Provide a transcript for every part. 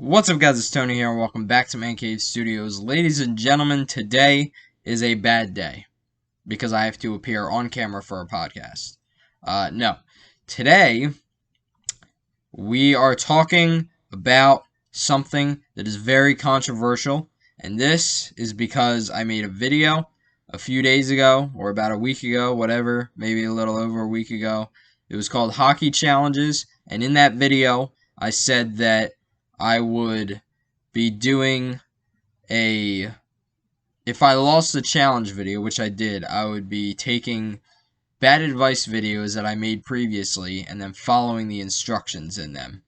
What's up, guys? It's Tony here, and welcome back to Man Cave Studios. Ladies and gentlemen, today is a bad day because I have to appear on camera for a podcast. No. Today, we are talking about something that is very controversial, and this is because I made a video a few days ago, or about a week ago, whatever, maybe a little over a week ago. It was called Hockey Challenges, and in that video, I said that I would be doing if I lost the challenge video, which I did, I would be taking bad advice videos that I made previously and then following the instructions in them.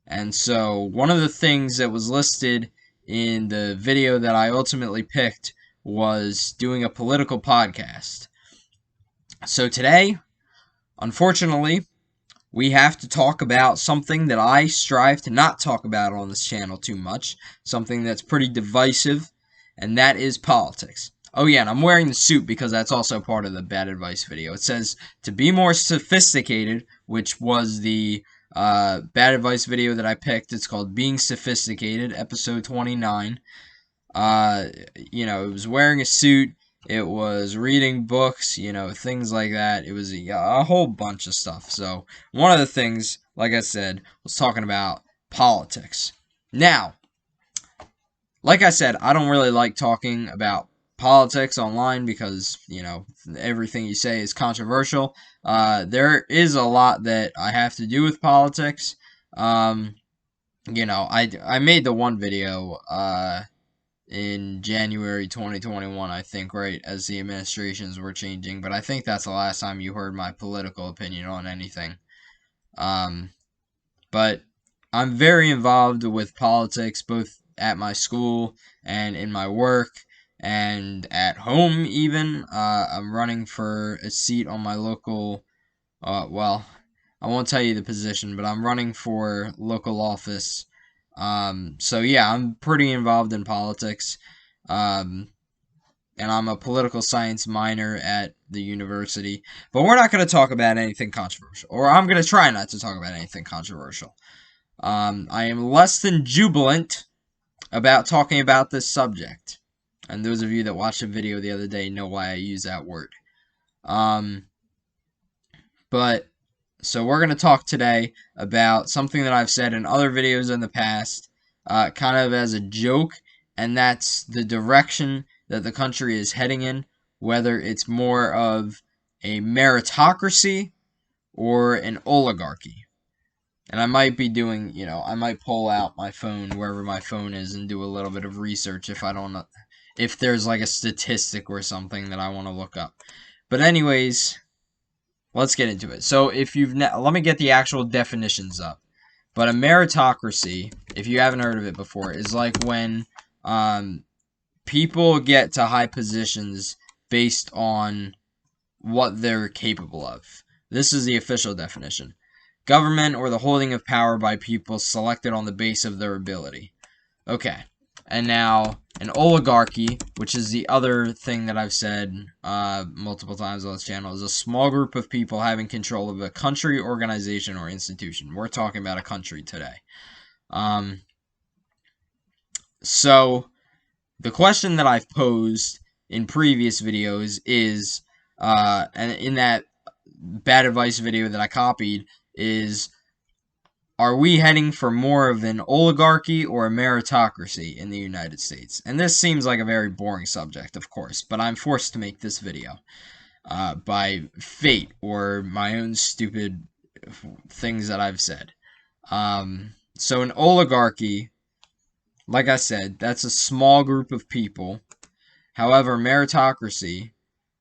And so one of the things that was listed in the video that I ultimately picked was doing a political podcast. So today, unfortunately, we have to talk about something that I strive to not talk about on this channel too much, something that's pretty divisive, and that is politics. Oh yeah, and I'm wearing the suit because that's also part of the bad advice video. It says to be more sophisticated, which was the bad advice video that I picked. It's called Being Sophisticated, episode 29. It was wearing a suit. It was reading books, things like that. It was a whole bunch of stuff. So, one of the things, like I said, was talking about politics. Now, like I said, I don't really like talking about politics online because, everything you say is controversial. There is a lot that I have to do with politics. I made the one video, in January 2021, I think, right, as the administrations were changing. But I think that's the last time you heard my political opinion on anything. But I'm very involved with politics, both at my school and in my work and at home even. I'm running for a seat on my local, I won't tell you the position, but I'm running for local office. So yeah, I'm pretty involved in politics. And I'm a political science minor at the university. But we're not going to talk about anything controversial. Or I'm going to try not to talk about anything controversial. I am less than jubilant about talking about this subject. And those of you that watched the video the other day know why I use that word. So we're going to talk today about something that I've said in other videos in the past, kind of as a joke, and that's the direction that the country is heading in, whether it's more of a meritocracy or an oligarchy. And I might be doing, I might pull out my phone wherever my phone is and do a little bit of research if there's like a statistic or something that I want to look up. But anyways, let's get into it. So let me get the actual definitions up. But a meritocracy, if you haven't heard of it before, is like when people get to high positions based on what they're capable of. This is the official definition. Government or the holding of power by people selected on the basis of their ability. Okay. And now, an oligarchy, which is the other thing that I've said multiple times on this channel, is a small group of people having control of a country, organization, or institution. We're talking about a country today. So, the question that I've posed in previous videos is, and in that bad advice video that I copied, is, are we heading for more of an oligarchy or a meritocracy in the United States? And this seems like a very boring subject, of course, but I'm forced to make this video by fate or my own stupid things that I've said. So an oligarchy, like I said, that's a small group of people. However, meritocracy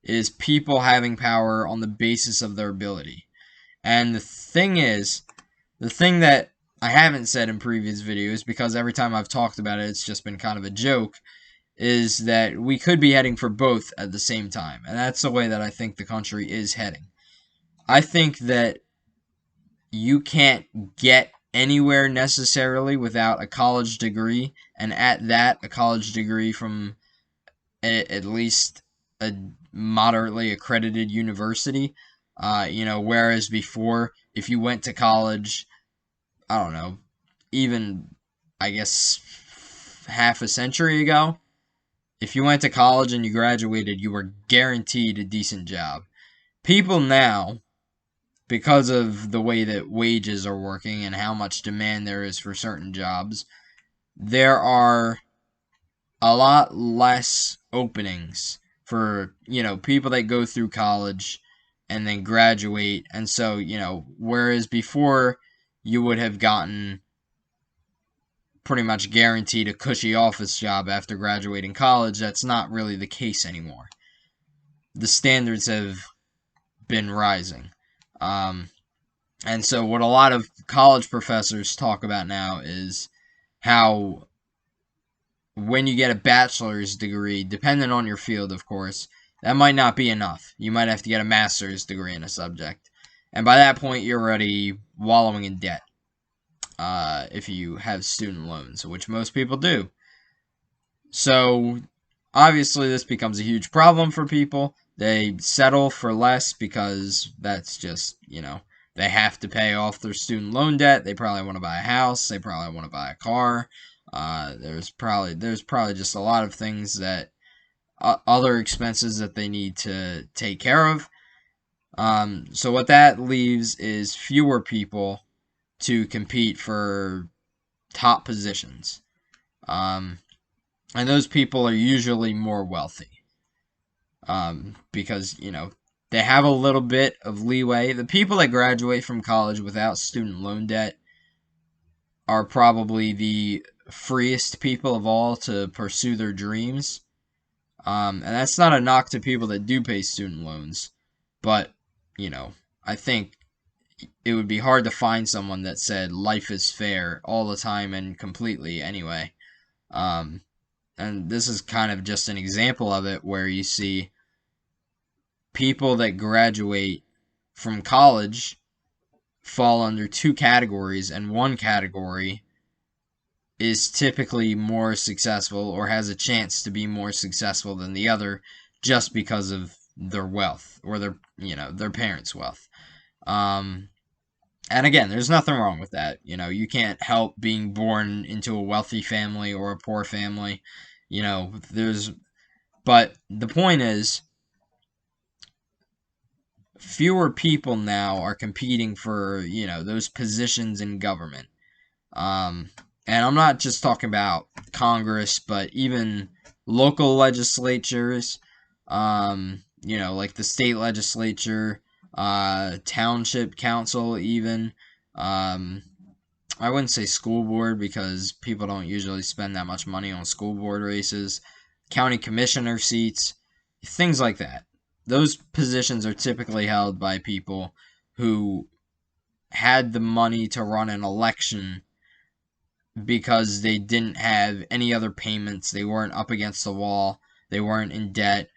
is people having power on the basis of their ability. And the thing that I haven't said in previous videos, because every time I've talked about it, it's just been kind of a joke, is that we could be heading for both at the same time. And that's the way that I think the country is heading. I think that you can't get anywhere necessarily without a college degree, and at that, a college degree from at least a moderately accredited university. Whereas before, if you went to college, I don't know, even I guess, half a century ago, if you went to college and you graduated, you were guaranteed a decent job. People now, because of the way that wages are working and how much demand there is for certain jobs, there are a lot less openings for, people that go through college and then graduate. And so, whereas before you would have gotten pretty much guaranteed a cushy office job after graduating college, that's not really the case anymore. The standards have been rising. And so what a lot of college professors talk about now is how when you get a bachelor's degree, depending on your field, of course, that might not be enough. You might have to get a master's degree in a subject. And by that point, you're already wallowing in debt if you have student loans, which most people do. So, obviously, this becomes a huge problem for people. They settle for less because that's just, they have to pay off their student loan debt. They probably want to buy a house. They probably want to buy a car. There's probably just a lot of things that other expenses that they need to take care of. So what that leaves is fewer people to compete for top positions. And those people are usually more wealthy. Because, they have a little bit of leeway. The people that graduate from college without student loan debt are probably the freest people of all to pursue their dreams. And that's not a knock to people that do pay student loans. But, I think it would be hard to find someone that said life is fair all the time and completely anyway. And this is kind of just an example of it where you see people that graduate from college fall under two categories, and one category is typically more successful or has a chance to be more successful than the other just because of their wealth or their parents' wealth. And again, there's nothing wrong with that. You can't help being born into a wealthy family or a poor family. But the point is, fewer people now are competing for, those positions in government. And I'm not just talking about Congress, but even local legislatures, like the state legislature, township council even. I wouldn't say school board because people don't usually spend that much money on school board races. County commissioner seats, things like that. Those positions are typically held by people who had the money to run an election because they didn't have any other payments. They weren't up against the wall. They weren't in debt.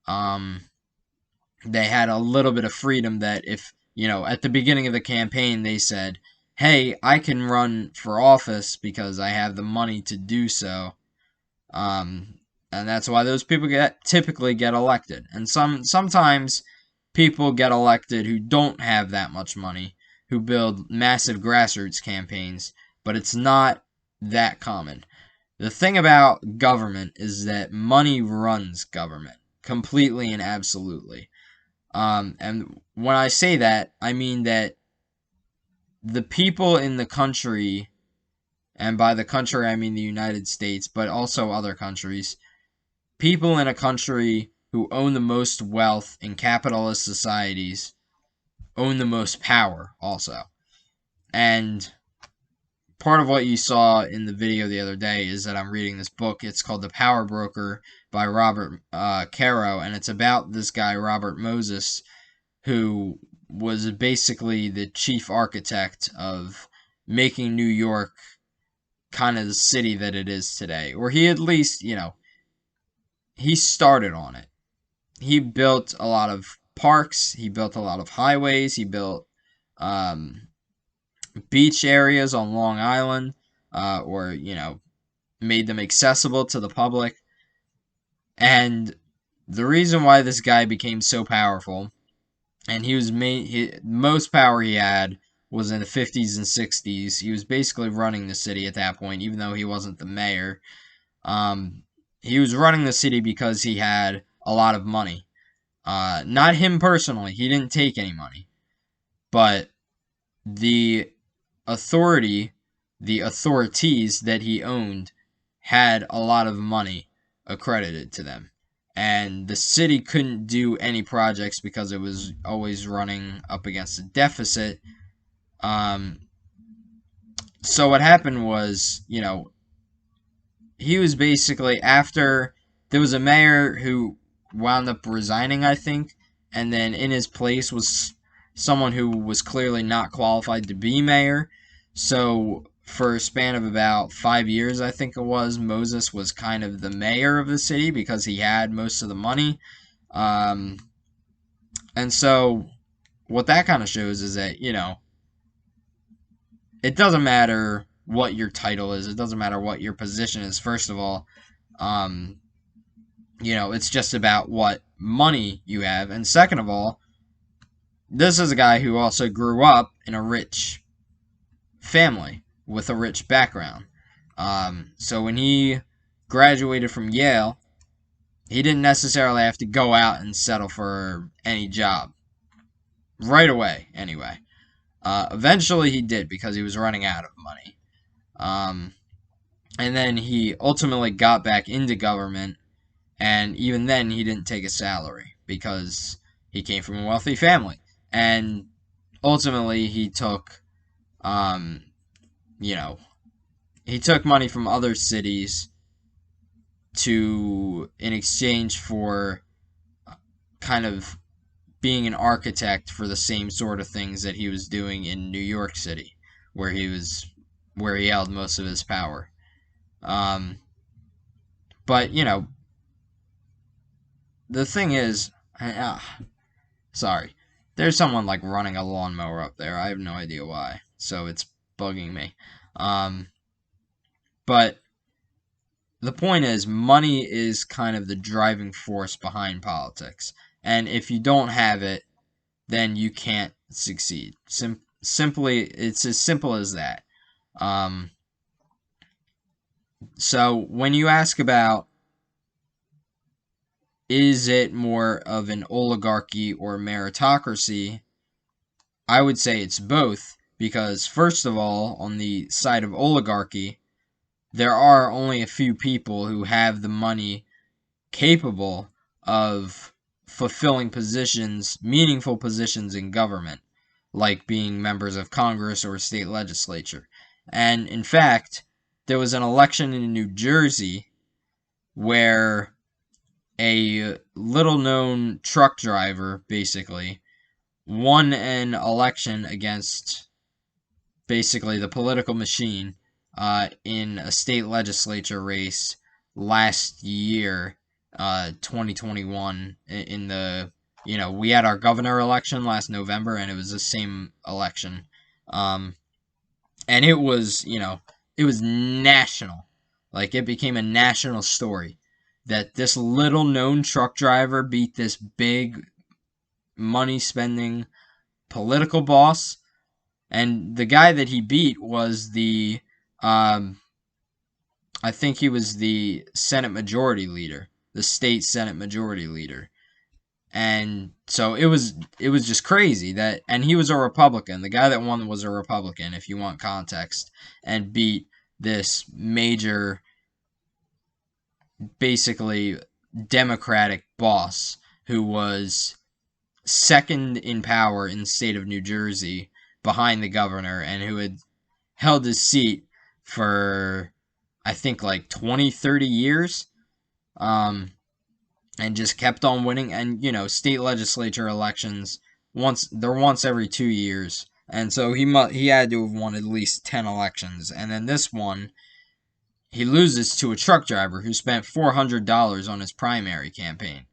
They had a little bit of freedom that if, at the beginning of the campaign, they said, hey, I can run for office because I have the money to do so. And that's why those people typically get elected. And sometimes people get elected who don't have that much money, who build massive grassroots campaigns, but it's not that common. The thing about government is that money runs government completely and absolutely. And when I say that, I mean that the people in the country, and by the country I mean the United States, but also other countries, people in a country who own the most wealth in capitalist societies own the most power also. And part of what you saw in the video the other day is that I'm reading this book. It's called The Power Broker by Robert Caro, and it's about this guy, Robert Moses, who was basically the chief architect of making New York kind of the city that it is today. Or he at least, he started on it. He built a lot of parks. He built a lot of highways. He built beach areas on Long Island, or, made them accessible to the public. And the reason why this guy became so powerful, and he was most power he had was in the 50s and 60s. He was basically running the city at that point, even though he wasn't the mayor. He was running the city because he had a lot of money. Not him personally. He didn't take any money. But the authorities that he owned had a lot of money accredited to them. And the city couldn't do any projects because it was always running up against a deficit. So what happened was, he was basically, after there was a mayor who wound up resigning, I think, and then in his place was someone who was clearly not qualified to be mayor. So for a span of about 5 years, I think it was, Moses was kind of the mayor of the city because he had most of the money. And so what that kind of shows is that, it doesn't matter what your title is. It doesn't matter what your position is, first of all. It's just about what money you have. And second of all, this is a guy who also grew up in a rich family with a rich background. So when he graduated from Yale, he didn't necessarily have to go out and settle for any job right away, anyway. Eventually he did because he was running out of money. And then he ultimately got back into government, and even then he didn't take a salary because he came from a wealthy family. And ultimately he took, he took money from other cities in exchange for kind of being an architect for the same sort of things that he was doing in New York City, where he held most of his power. But the thing is, sorry, there's someone like running a lawnmower up there. I have no idea why, so it's bugging me. But the point is, money is kind of the driving force behind politics. And if you don't have it, then you can't succeed. Simply, it's as simple as that. So when you ask about, is it more of an oligarchy or meritocracy, I would say it's both. Because first of all, on the side of oligarchy, there are only a few people who have the money capable of fulfilling positions, meaningful positions in government, like being members of Congress or state legislature. And in fact, there was an election in New Jersey where a little-known truck driver, basically, won an election against basically the political machine in a state legislature race last year, 2021, in the, we had our governor election last November, and it was the same election. And it was, it was national. Like, it became a national story that this little-known truck driver beat this big money-spending political boss. And the guy that he beat was I think he was the Senate Majority Leader, the state Senate Majority Leader. And so it was just crazy that, and he was a Republican. The guy that won was a Republican, if you want context, and beat this major, basically Democratic boss who was second in power in the state of New Jersey behind the governor, and who had held his seat for, I think, like 20, 30 years, and just kept on winning. And, state legislature elections, they're once every 2 years, and so he had to have won at least 10 elections. And then this one, he loses to a truck driver who spent $400 on his primary campaign,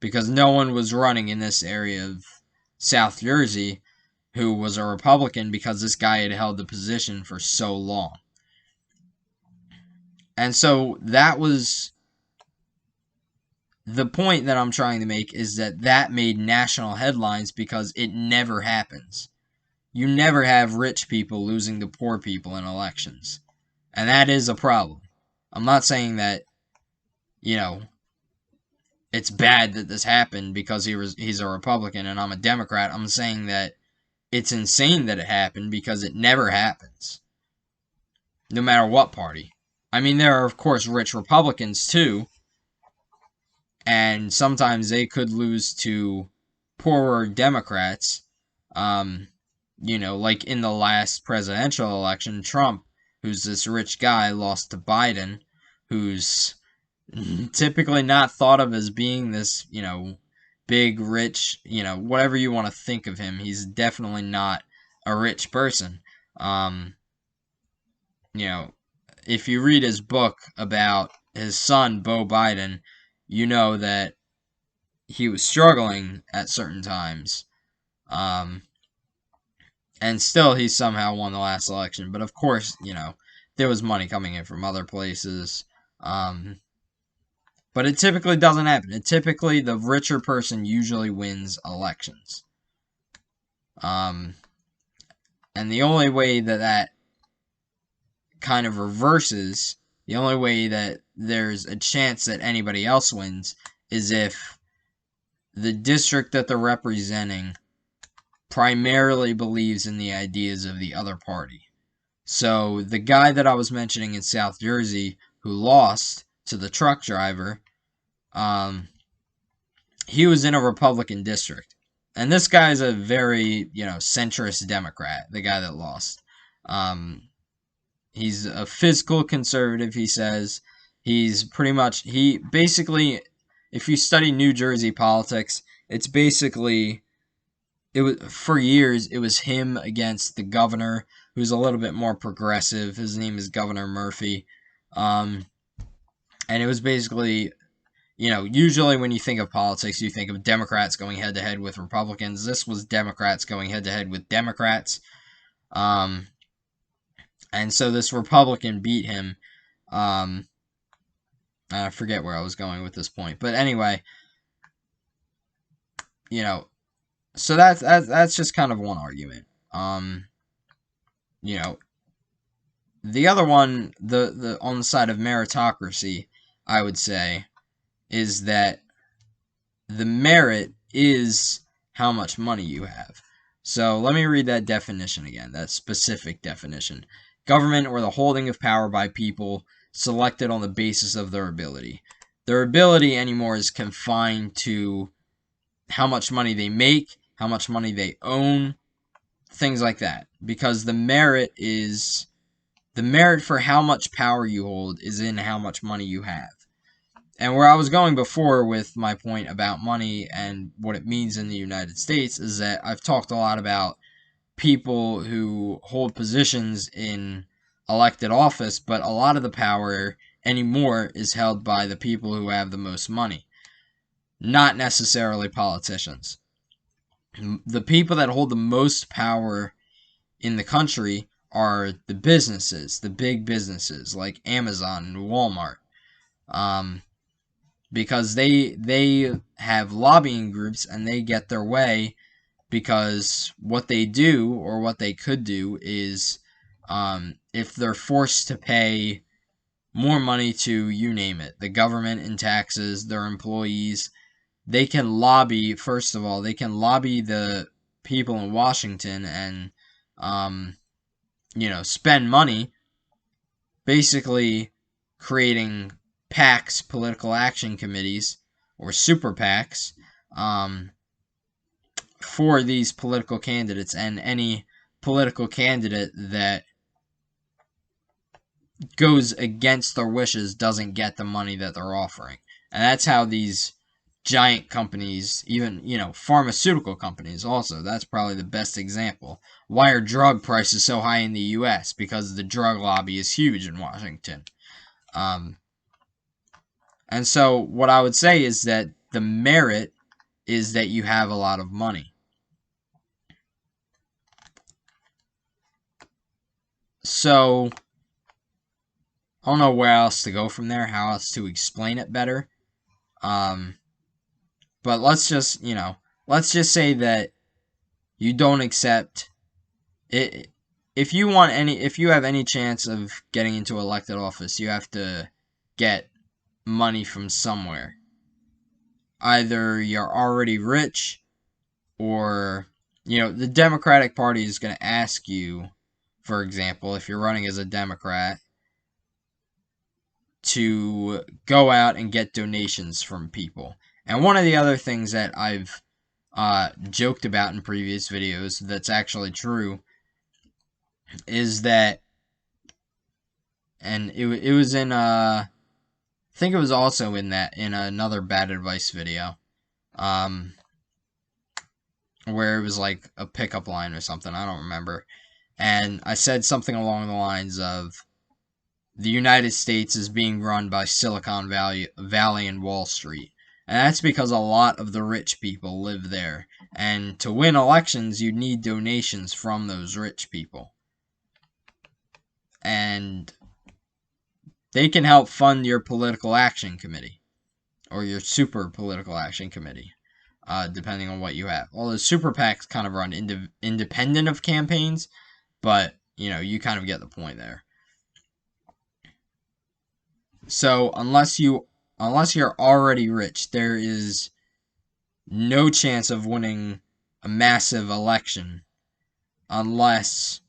because no one was running in this area of South Jersey who was a Republican, because this guy had held the position for so long. And so that was the point that I'm trying to make, is that made national headlines because it never happens. you never have rich people losing to poor people in elections. And that is a problem. I'm not saying that, you know, it's bad that this happened because he's a Republican and I'm a Democrat. I'm saying that it's insane that it happened because it never happens, no matter what party. I mean, there are, of course, rich Republicans, too, and sometimes they could lose to poorer Democrats. Like in the last presidential election, Trump, who's this rich guy, lost to Biden, who's typically not thought of as being this, big, rich, whatever you want to think of him. He's definitely not a rich person. Um, you know, if you read his book about his son, Beau Biden, you know that he was struggling at certain times. And still he somehow won the last election. But of course, there was money coming in from other places. But it typically doesn't happen. Typically, the richer person usually wins elections. And the only way that kind of reverses, the only way that there's a chance that anybody else wins is if the district that they're representing primarily believes in the ideas of the other party. So the guy that I was mentioning in South Jersey who lost to the truck driver, he was in a Republican district. And this guy is a very, centrist Democrat, the guy that lost. He's a fiscal conservative, he says. He basically, if you study New Jersey politics, it's basically, for years, it was him against the governor, who's a little bit more progressive. His name is Governor Murphy. And it was basically, usually when you think of politics, you think of Democrats going head-to-head with Republicans. This was Democrats going head-to-head with Democrats. And so this Republican beat him. I forget where I was going with this point. But anyway, so that's just kind of one argument. The other one, the on the side of meritocracy, I would say, is that the merit is how much money you have. So let me read that definition again, that specific definition. Government or the holding of power by people selected on the basis of their ability. Their ability anymore is confined to how much money they make, how much money they own, things like that. Because the merit for how much power you hold is in how much money you have. And where I was going before with my point about money and what it means in the United States is that I've talked a lot about people who hold positions in elected office, but a lot of the power anymore is held by the people who have the most money, not necessarily politicians. The people that hold the most power in the country are the businesses, the big businesses like Amazon and Walmart. Because they have lobbying groups and they get their way because what they do or what they could do is if they're forced to pay more money to, you name it, the government in taxes, their employees, they can lobby, first of all, they can lobby the people in Washington and, spend money basically creating PACs, political action committees, or super PACs, for these political candidates, and any political candidate that goes against their wishes doesn't get the money that they're offering. And that's how these giant companies, even, pharmaceutical companies also, that's probably the best example. Why are drug prices so high in the U.S.? Because the drug lobby is huge in Washington. And so what I would say is that the merit is that you have a lot of money. So I don't know where else to go from there, how else to explain it better. But let's just say that you don't accept if you have any chance of getting into elected office, you have to get money from somewhere. Either you're already rich, or the Democratic Party is going to ask you, for example, if you're running as a Democrat, to go out and get donations from people. And one of the other things that I've joked about in previous videos that's actually true is that, and it was in I think it was also in another bad advice video, where it was like a pickup line or something, I don't remember, and I said something along the lines of, the United States is being run by Silicon Valley and Wall Street. And that's because a lot of the rich people live there. And to win elections, you need donations from those rich people. And they can help fund your political action committee. Or your super political action committee. Depending on what you have. Although super PACs kind of run independent of campaigns. But, you kind of get the point there. So unless you're already rich, there is no chance of winning a massive election unless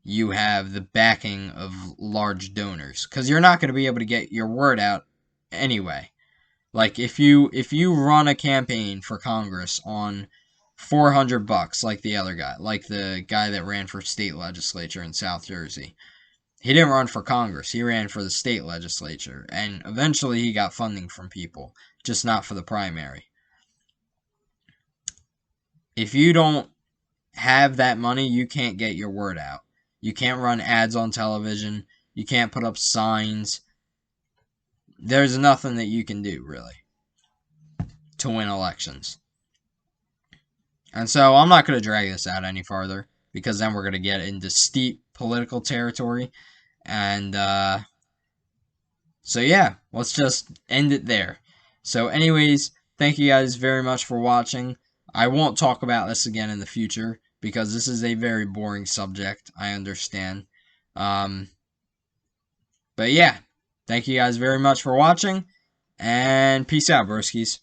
you have the backing of large donors, because you're not going to be able to get your word out anyway. Like if you run a campaign for Congress on $400, like the other guy, like the guy that ran for state legislature in South Jersey. He didn't run for Congress. He ran for the state legislature. And eventually he got funding from people, just not for the primary. If you don't have that money, you can't get your word out. You can't run ads on television. You can't put up signs. There's nothing that you can do, really, to win elections. And so I'm not going to drag this out any farther, because then we're going to get into steep political territory. And so yeah, let's just end it there. So anyways, thank you guys very much for watching. I won't talk about this again in the future, because this is a very boring subject, I understand. But yeah, thank you guys very much for watching, and peace out, broskies.